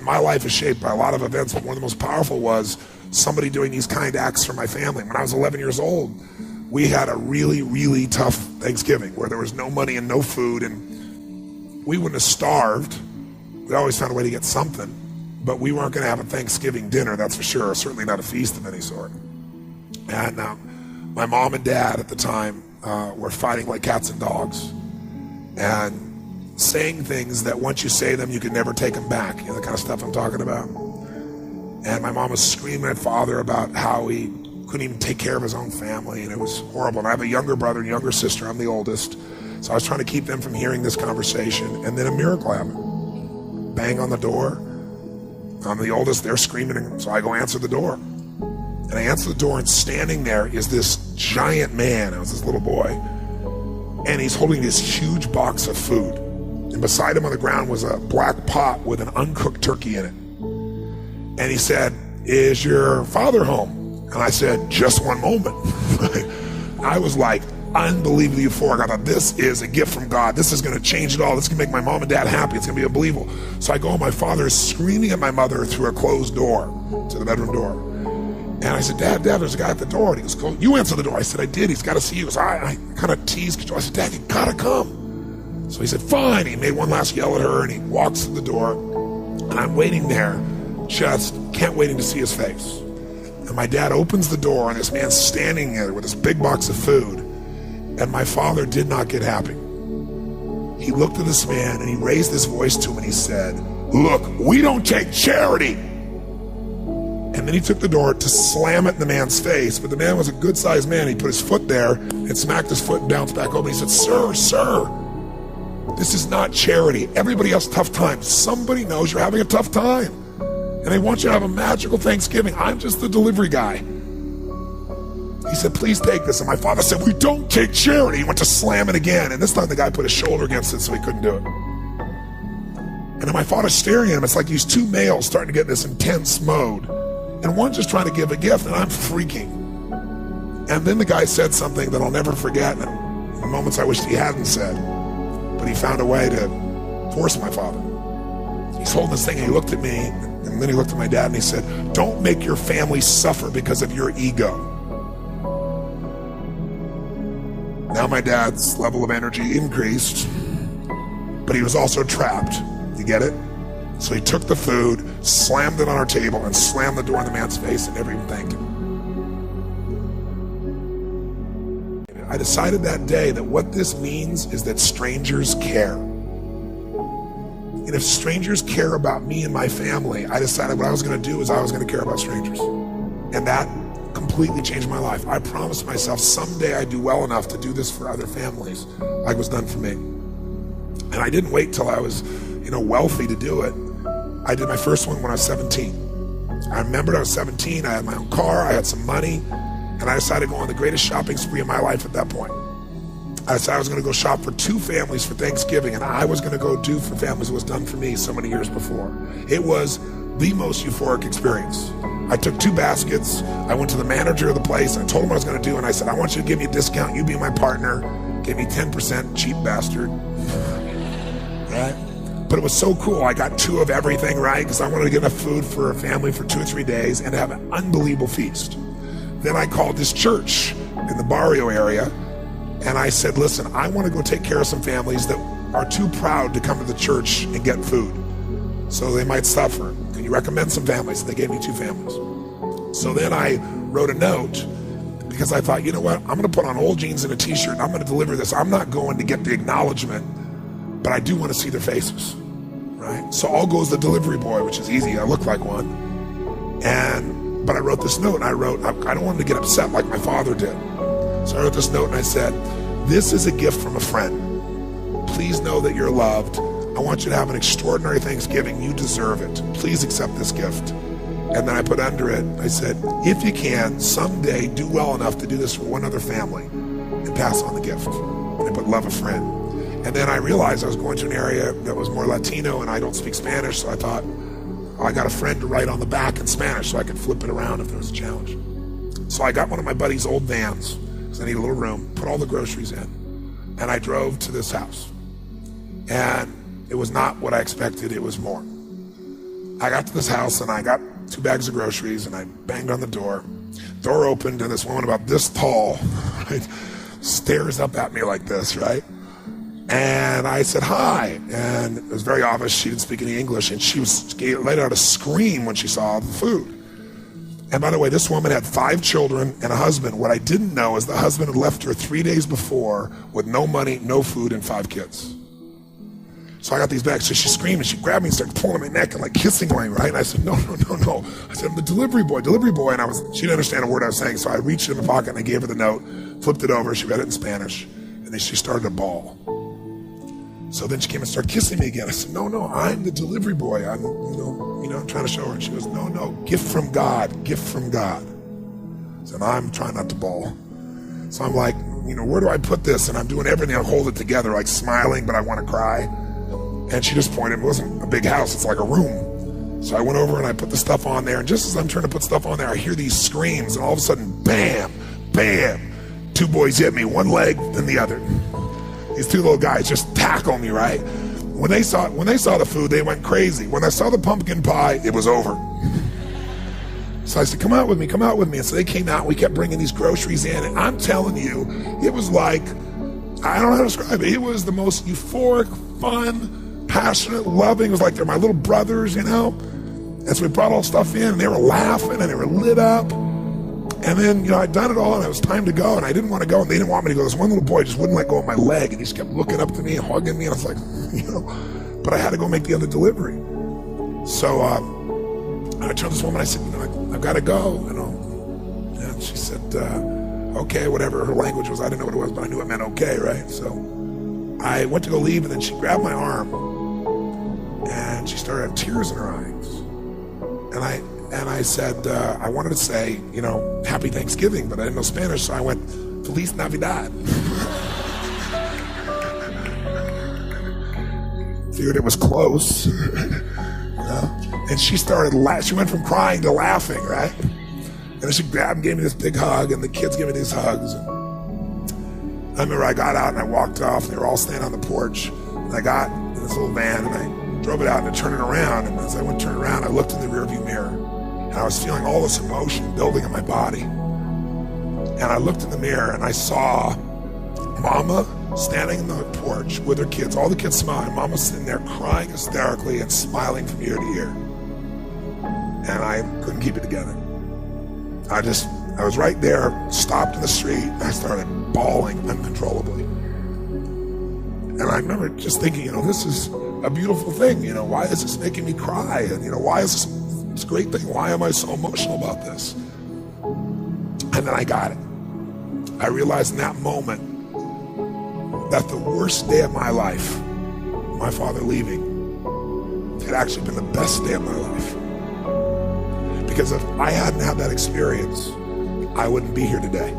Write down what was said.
my life is shaped by a lot of events, but one of the most powerful was somebody doing these kind acts for my family. When I was 11 years old, we had a really, really tough Thanksgiving where there was no money and no food, and we wouldn't have starved. We always found a way to get something, but we weren't going to have a Thanksgiving dinner, that's for sure, certainly not a feast of any sort. And my mom and dad at the time were fighting like cats and dogs and saying things that once you say them, you can never take them back, you know, the kind of stuff I'm talking about. And my mom was screaming at father about how he couldn't even take care of his own family, and it was horrible. And I have a younger brother and younger sister. I'm the oldest. So I was trying to keep them from hearing this conversation, and then a miracle happened. Bang on the door. I'm the oldest, they're screaming, so I go answer the door. And I answer the door, and standing there is this giant man. I was this little boy, and he's holding this huge box of food. And beside him on the ground was a black pot with an uncooked turkey in it. And he said, "Is your father home?" And I said, "Just one moment." I was like unbelievably euphoric. I thought, this is a gift from God. This is going to change it all. This is going to make my mom and dad happy. It's going to be unbelievable. So I go, my father is screaming at my mother through a closed door to the bedroom door. And I said, Dad, there's a guy at the door. And he goes, "You answer the door." I said, "I did. He's got to see you." So I kind of teased. I said, "Dad, you got to come." So he said, "Fine." He made one last yell at her, and he walks to the door. And I'm waiting there, just can't waiting to see his face. And my dad opens the door, and this man's standing there with this big box of food. And my father did not get happy. He looked at this man, and he raised his voice to him, and he said, "Look, we don't take charity." And then he took the door to slam it in the man's face. But the man was a good-sized man. He put his foot there and smacked his foot and bounced back over. He said, Sir, this is not charity. Everybody has tough times. Somebody knows you're having a tough time, and they want you to have a magical Thanksgiving. I'm just the delivery guy." He said, "Please take this." And my father said, "We don't take charity." He went to slam it again, and this time the guy put his shoulder against it so he couldn't do it. And then my father's staring at him. It's like these two males starting to get in this intense mode, and one's just trying to give a gift, and I'm freaking. And then the guy said something that I'll never forget, and in the moments I wished he hadn't said, but he found a way to force my father. He's holding this thing, and he looked at me, and then he looked at my dad, and he said, "Don't make your family suffer because of your ego." Now my dad's level of energy increased, but he was also trapped. You get it? So he took the food, slammed it on our table, and slammed the door in the man's face, and never even thanked him. I decided that day that what this means is that strangers care. And if strangers care about me and my family, I decided what I was going to do is I was going to care about strangers. And that completely changed my life. I promised myself someday I'd do well enough to do this for other families like it was done for me. And I didn't wait till I was, wealthy to do it. I did my first one when I was 17. I remembered I was 17, I had my own car, I had some money, and I decided to go on the greatest shopping spree of my life at that point. I decided I was going to go shop for 2 families for Thanksgiving, and I was going to go do for families what was done for me so many years before. It was the most euphoric experience. I took 2 baskets, I went to the manager of the place, and I told him what I was going to do, and I said, "I want you to give me a discount, you be my partner." Gave me 10%, cheap bastard. Right? But it was so cool. I got 2 of everything, right? Because I wanted to get enough food for a family for 2 or 3 days and have an unbelievable feast. Then I called this church in the barrio area, and I said, "Listen, I want to go take care of some families that are too proud to come to the church and get food, so they might suffer. Can you recommend some families?" They gave me 2 families. So then I wrote a note, because I thought, you know what? I'm going to put on old jeans and a t-shirt, and I'm going to deliver this. I'm not going to get the acknowledgement, but I do want to see their faces, right? So all goes the delivery boy, which is easy. I look like one. But I wrote this note, and I don't want him to get upset like my father did. So I wrote this note, and I said, "This is a gift from a friend. Please know that you're loved. I want you to have an extraordinary Thanksgiving. You deserve it. Please accept this gift." And then I put under it, I said, "If you can, someday do well enough to do this for one other family and pass on the gift." And I put "love a friend." And then I realized I was going to an area that was more Latino, and I don't speak Spanish, so I thought, I got a friend to write on the back in Spanish so I could flip it around if there was a challenge. So I got one of my buddy's old vans, because I need a little room, put all the groceries in, and I drove to this house. And it was not what I expected, it was more. I got to this house and I got 2 bags of groceries and I banged on the door. Door opened and this woman about this tall, right, stares up at me like this, right? And I said, hi. And it was very obvious she didn't speak any English, and she let out a scream when she saw the food. And by the way, this woman had 5 children and a husband. What I didn't know is the husband had left her 3 days before with no money, no food, and 5 kids. So I got these bags. So she screamed and she grabbed me and started pulling my neck and like kissing me, right? And I said, no. I said, I'm the delivery boy. And she didn't understand a word I was saying. So I reached in my pocket and I gave her the note, flipped it over. She read it in Spanish. And then she started to bawl. So then she came and started kissing me again. I said, no, I'm the delivery boy. I'm, I'm trying to show her. And she goes, no, gift from God. So I'm trying not to bawl. So I'm like, where do I put this? And I'm doing everything. I hold it together, like smiling, but I want to cry. And she just pointed. It wasn't a big house. It's like a room. So I went over and I put the stuff on there. And just as I'm trying to put stuff on there, I hear these screams. And all of a sudden, bam, 2 boys hit me, one leg, then the other. These 2 little guys just tackle me, right? When they saw the food, they went crazy. When I saw the pumpkin pie, it was over. So I said, come out with me. And so they came out, and we kept bringing these groceries in. And I'm telling you, it was like, I don't know how to describe it. It was the most euphoric, fun, passionate, loving. It was like they're my little brothers, And so we brought all stuff in, and they were laughing, and they were lit up. And then, I'd done it all, and it was time to go, and I didn't want to go, and they didn't want me to go. This one little boy just wouldn't let go of my leg, and he just kept looking up to me and hugging me, and I was like, but I had to go make the other delivery. So I turned to this woman, I said, I've got to go, And she said, okay, whatever her language was. I didn't know what it was, but I knew it meant okay, right? So I went to go leave, and then she grabbed my arm, and she started having tears in her eyes. And I said, I wanted to say, Happy Thanksgiving, but I didn't know Spanish, so I went, Feliz Navidad. Figured it was close. And she started she went from crying to laughing, right? And then she grabbed and gave me this big hug, and the kids gave me these hugs. And I remember I got out and I walked off, and they were all standing on the porch. And I got in this little van, and I drove it out and I turned it around. And as I went to turn around, I looked in the rearview mirror. And I was feeling all this emotion building in my body. And I looked in the mirror and I saw Mama standing in the porch with her kids, all the kids smiling. Mama sitting there crying hysterically and smiling from ear to ear. And I couldn't keep it together. I was right there, stopped in the street, and I started bawling uncontrollably. And I remember just thinking, this is a beautiful thing. Why is this making me cry? And, why is this a great thing? Why am I so emotional about this? And then I got it. I realized in that moment that the worst day of my life, my father leaving, had actually been the best day of my life. Because if I hadn't had that experience, I wouldn't be here today.